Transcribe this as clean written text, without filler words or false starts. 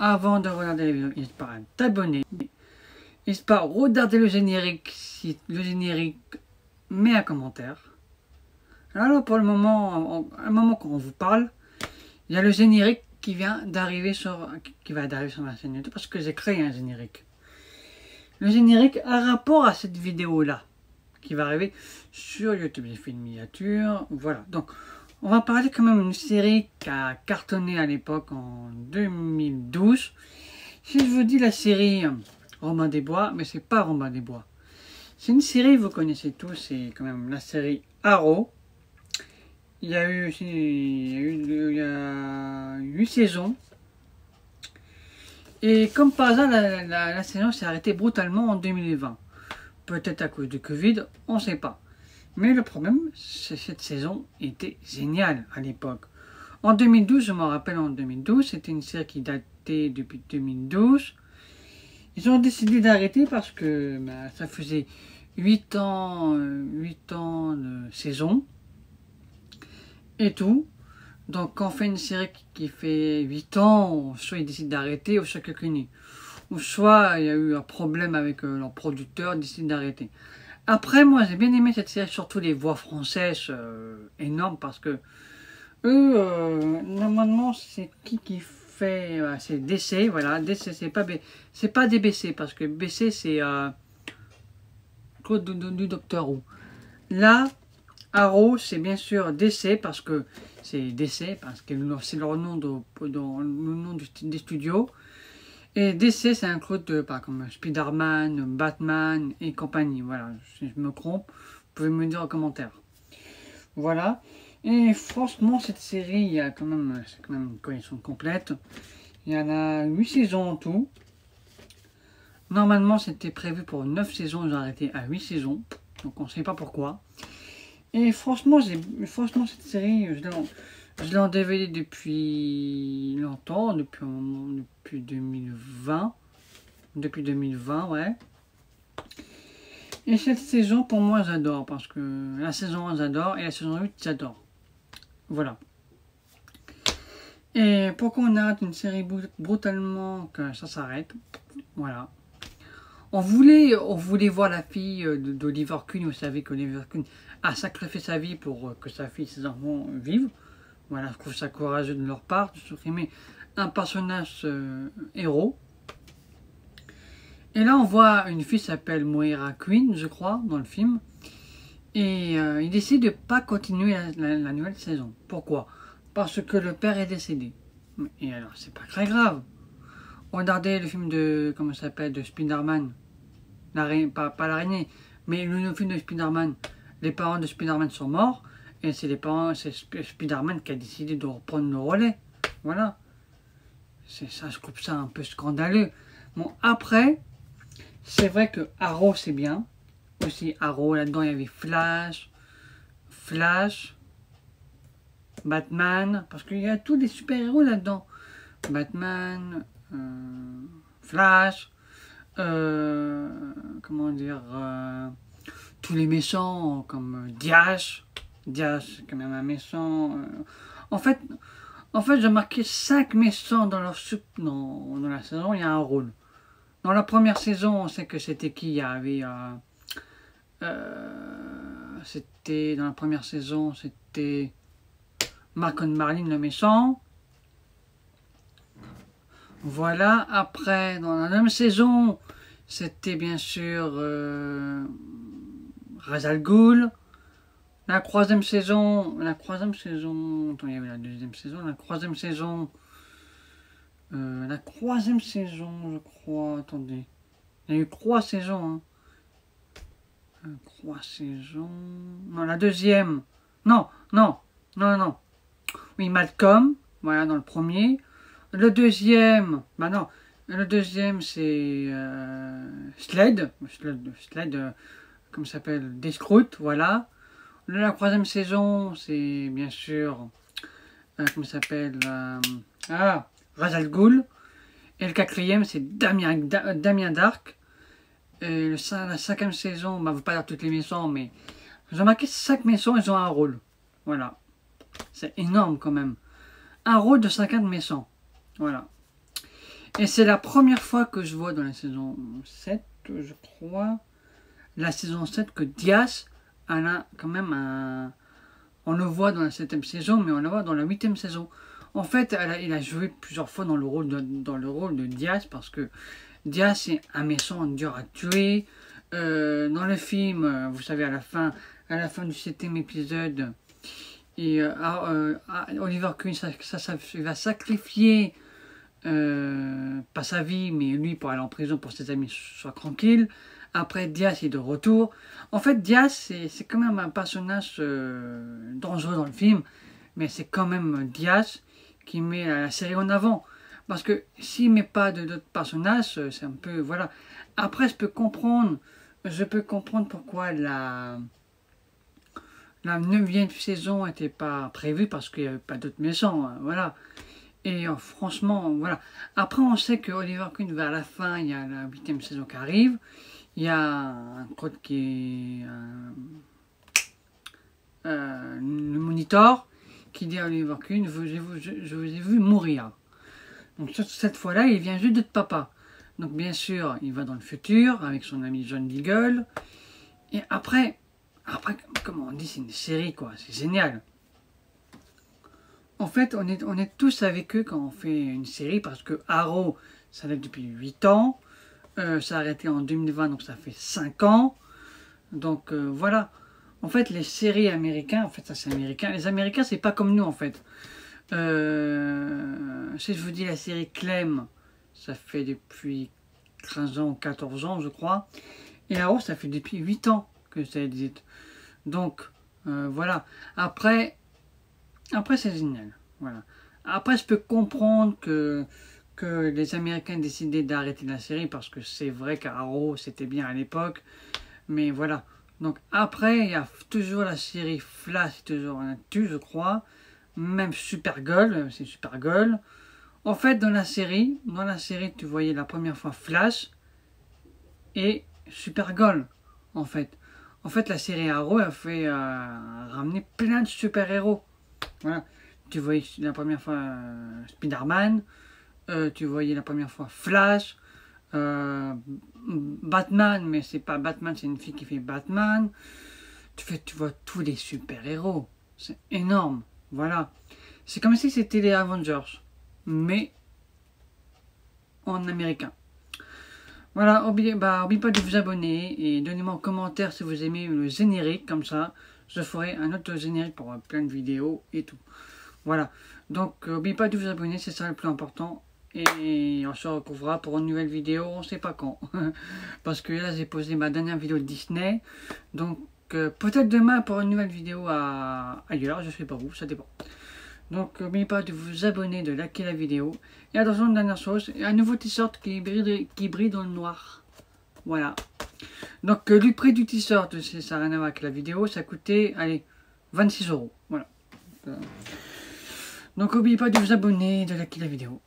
avant de regarder la vidéo, n'hésite pas à t'abonner. N'hésite pas à regarder le générique. Si le générique, met un commentaire. Alors pour le moment, à un moment qu'on vous parle, il y a le générique qui vient d'arriver sur ma chaîne YouTube parce que j'ai créé un générique. Le générique a rapport à cette vidéo là qui va arriver sur YouTube. J'ai fait une miniature, voilà. Donc on va parler quand même d'une série qui a cartonné à l'époque en 2012. Si je vous dis la série Robin des Bois, mais c'est pas Robin des Bois. C'est une série, vous connaissez tous, c'est quand même la série Arrow. Il y a eu 8 saisons. Et comme par hasard, la saison s'est arrêtée brutalement en 2020. Peut-être à cause du Covid, on ne sait pas. Mais le problème, c'est que cette saison était géniale à l'époque. En 2012, je me rappelle en 2012, c'était une série qui datait depuis 2012. Ils ont décidé d'arrêter parce que ça faisait 8 ans de saison. Et tout. Donc quand on fait une série qui fait 8 ans, soit ils décident d'arrêter, ou soit quelqu'un ou soit il y a eu un problème avec leur producteur, ils décident d'arrêter. Après, moi j'ai bien aimé cette série, surtout les voix françaises énormes, parce que eux, normalement c'est qui fait, c'est DC, voilà, DC c'est pas DBC, parce que BC c'est Claude du Docteur Who. Là, Arrow, c'est bien sûr DC parce que c'est DC parce que c'est leur nom des studios. Et DC, c'est un code comme Spider-Man, Batman et compagnie. Voilà, si je me trompe, vous pouvez me dire en commentaire. Voilà. Et franchement, cette série, il y a c'est quand même une collection complète. Il y en a 8 saisons en tout. Normalement, c'était prévu pour 9 saisons, ils ont arrêté à 8 saisons. Donc on ne sait pas pourquoi. Et franchement, cette série, je l'ai en DVD depuis longtemps, depuis 2020. Depuis 2020, ouais. Et cette saison, pour moi, j'adore, parce que la saison 1, j'adore, et la saison 8, j'adore. Voilà. Et pourquoi on arrête une série brutalement que ça s'arrête? Voilà. On voulait voir la fille d'Oliver Queen. Vous savez qu'Oliver Queen a sacrifié sa vie pour que sa fille et ses enfants vivent. Voilà, je trouve ça courageux de leur part de supprimer un personnage héros. Et là, on voit une fille qui s'appelle Moira Queen, je crois, dans le film. Et il décide de ne pas continuer la nouvelle saison. Pourquoi? Parce que le père est décédé. Et alors, c'est pas très grave. Regardez le film de, comment ça s'appelle, de Spider-Man. Pas l'araignée, mais le film de Spider-Man. Les parents de Spider-Man sont morts. Et c'est Spider-Man qui a décidé de reprendre le relais. Voilà. C'est ça, je trouve ça un peu scandaleux. Bon, après, c'est vrai que Arrow, c'est bien. Aussi, Arrow, là-dedans, il y avait Flash, Batman. Parce qu'il y a tous les super-héros là-dedans. Batman, Flash, comment dire, tous les méchants comme Diaz, c'est quand même un méchant. En fait j'ai marqué 5 méchants dans la saison, il y a un rôle. Dans la première saison, on sait que c'était qui? Il y avait dans la première saison, c'était Marcon Marlin, le méchant. Voilà, après, dans la même saison, c'était bien sûr Ra's al Ghul. La troisième saison, attends, il y avait la deuxième saison, la troisième saison, je crois, attendez, il y a eu 3 saisons, hein. 3 saisons, non, la deuxième, non, oui, Malcolm, voilà, dans le premier. Le deuxième, le deuxième c'est Sled, comme ça s'appelle, des Scroutes, voilà. La troisième saison, c'est bien sûr, comment ça s'appelle, Ra's al Ghul. Et le quatrième, c'est Damien Dark. Et la cinquième saison, je ne veux pas dire toutes les maisons, mais j'ai remarqué 5 maisons, ils ont un rôle. Voilà. C'est énorme quand même. Un rôle de 50 maisons. Voilà. Et c'est la première fois que je vois dans la saison 7, je crois, la saison 7, que Diaz a quand même un... On le voit dans la 7e saison, mais on le voit dans la 8e saison. En fait, il a joué plusieurs fois dans le rôle de Diaz, parce que Diaz, c'est un méchant dur à tuer. Dans le film, vous savez, à la fin du 7e épisode, Oliver Queen, il va sacrifier pas sa vie, mais lui pour aller en prison pour que ses amis soient tranquilles. Après, Diaz est de retour. En fait, Diaz, c'est quand même un personnage dangereux dans le film, mais c'est quand même Diaz qui met la série en avant. Parce que s'il met pas d'autres personnages, c'est un peu... Voilà. Après, je peux comprendre pourquoi la 9e saison n'était pas prévue, parce qu'il n'y avait pas d'autres méchants. Hein, voilà. Et franchement, voilà. Après, on sait que Oliver Queen, vers la fin, il y a la 8e saison qui arrive. Il y a un code qui est le monitor qui dit à Oliver Queen, je vous ai vu mourir. Donc cette fois-là, il vient juste de papa. Donc bien sûr, il va dans le futur avec son ami John Deagle. Et après, comme on dit, c'est une série, quoi. C'est génial. En fait, on est tous avec eux quand on fait une série, parce que Arrow, ça date depuis 8 ans. Ça a arrêté en 2020, donc ça fait 5 ans. Donc voilà. En fait, les séries américaines, en fait, ça c'est américain. Les Américains, c'est pas comme nous, en fait. Si je vous dis la série Clem, ça fait depuis 15 ans ou 14 ans, je crois. Et Arrow, ça fait depuis 8 ans que ça existe. Donc, voilà. Après c'est génial. Voilà. Après, je peux comprendre que les Américains décidaient d'arrêter la série, parce que c'est vrai qu'Arrow, c'était bien à l'époque. Mais voilà. Donc après, il y a toujours la série Flash, toujours un tu, je crois. Même Supergirl, c'est Supergirl. En fait, dans la série, tu voyais la première fois Flash et Supergirl, en fait. En fait, la série Arrow a fait ramener plein de super-héros. Voilà. Tu voyais la première fois Spider-Man, tu voyais la première fois Flash, Batman, mais c'est pas Batman, c'est une fille qui fait Batman. Tu vois tous les super-héros. C'est énorme. Voilà. C'est comme si c'était les Avengers, mais en américain. Voilà, n'oubliez pas de vous abonner et donnez-moi en commentaire si vous aimez le générique, comme ça je ferai un autre générique pour plein de vidéos et tout. Voilà, donc n'oubliez pas de vous abonner, c'est ça le plus important. Et on se retrouvera pour une nouvelle vidéo, on sait pas quand. Parce que là j'ai posé ma dernière vidéo de Disney. Donc peut-être demain pour une nouvelle vidéo ailleurs, je sais pas où, ça dépend. Donc n'oubliez pas de vous abonner, de liker la vidéo. Et attention, une dernière chose, un nouveau t-shirt qui brille dans le noir. Voilà. Donc le prix du t-shirt, ça n'a rien à voir avec la vidéo, ça coûtait, allez, 26 €. Voilà. Donc n'oubliez pas de vous abonner, de liker la vidéo.